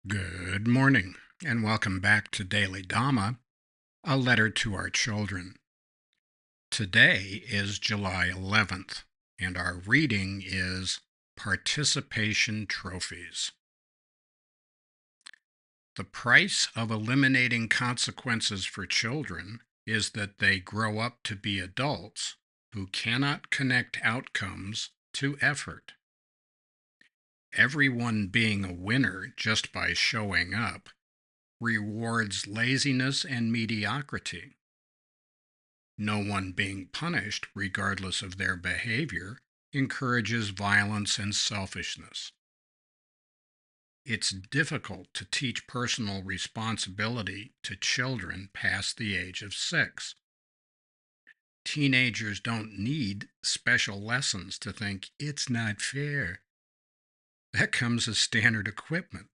Good morning, and welcome back to Daily Dhamma, a letter to our children. Today is July 11th, and our reading is Participation Trophies. The price of eliminating consequences for children is that they grow up to be adults who cannot connect outcomes to effort. Everyone being a winner just by showing up rewards laziness and mediocrity. No one being punished, regardless of their behavior, encourages violence and selfishness. It's difficult to teach personal responsibility to children past the age of 6. Teenagers don't need special lessons to think it's not fair. That comes as standard equipment.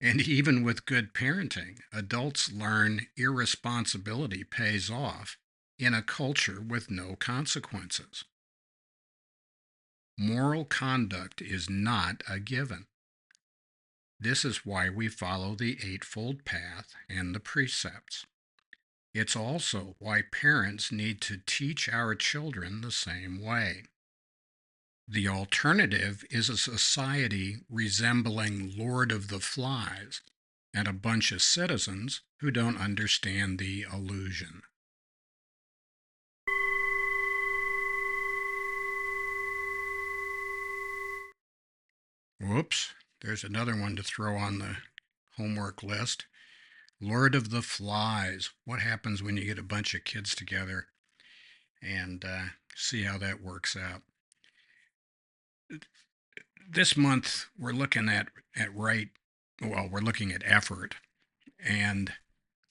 And even with good parenting, adults learn irresponsibility pays off in a culture with no consequences. Moral conduct is not a given. This is why we follow the Eightfold Path and the precepts. It's also why parents need to teach our children the same way. The alternative is a society resembling Lord of the Flies and a bunch of citizens who don't understand the allusion. Whoops, there's another one to throw on the homework list. Lord of the Flies. What happens when you get a bunch of kids together and see how that works out? This month we're looking we're looking at effort, and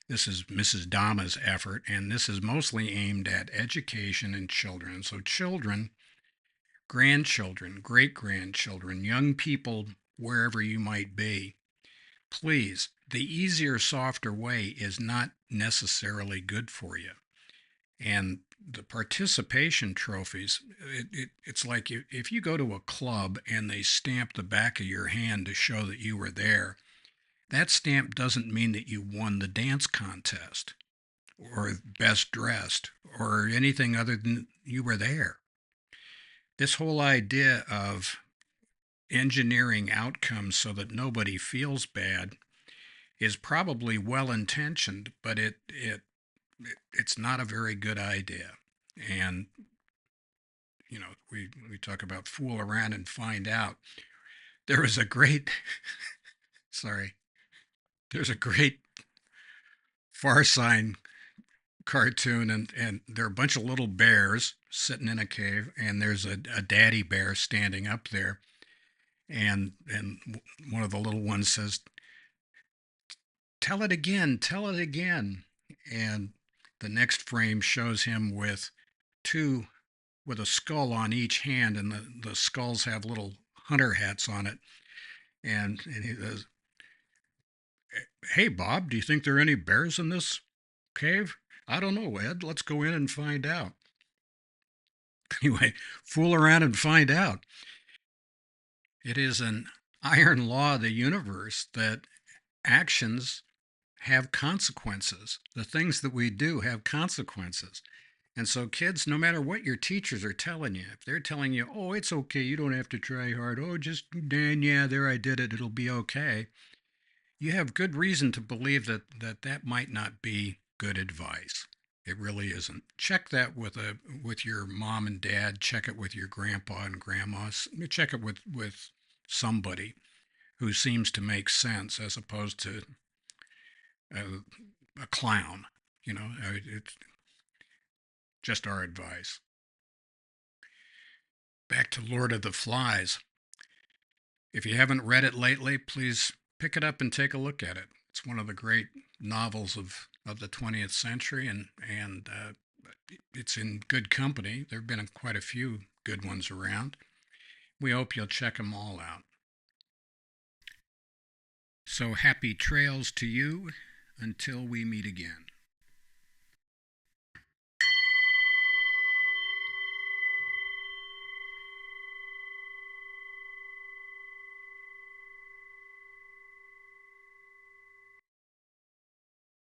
this is Mrs. Dhamma's effort, and this is mostly aimed at education and children. So children, grandchildren, great-grandchildren, young people, wherever you might be, please, the easier, softer way is not necessarily good for you. And the participation trophies, it's like if you go to a club and they stamp the back of your hand to show that you were there, that stamp doesn't mean that you won the dance contest or best dressed or anything other than you were there. This whole idea of engineering outcomes so that nobody feels bad is probably well intentioned, but it's not a very good idea. And we talk about fool around and find out. There is a great sorry, there's a great Far Sign cartoon, and there are a bunch of little bears sitting in a cave, and there's a daddy bear standing up there, and one of the little ones says, tell it again. And the next frame shows him with a skull on each hand, and the skulls have little hunter hats on it. And he says, hey, Bob, do you think there are any bears in this cave? I don't know, Ed. Let's go in and find out. Anyway, fool around and find out. It is an iron law of the universe that actions have consequences. The things that we do have consequences. And so, kids, no matter what your teachers are telling you, if they're telling you, oh, it's okay, you don't have to try hard, oh, just, Dan, yeah, there, I did it, it'll be okay, you have good reason to believe that might not be good advice. It really isn't. Check that with your mom and dad. Check it with your grandpa and grandma. Check it with somebody who seems to make sense as opposed to a clown. It's just our advice. Back to Lord of the Flies. If you haven't read it lately, please pick it up and take a look at it. It's one of the great novels of the 20th century, and it's in good company. There have been quite a few good ones around. We hope you'll check them all out. So happy trails to you until we meet again.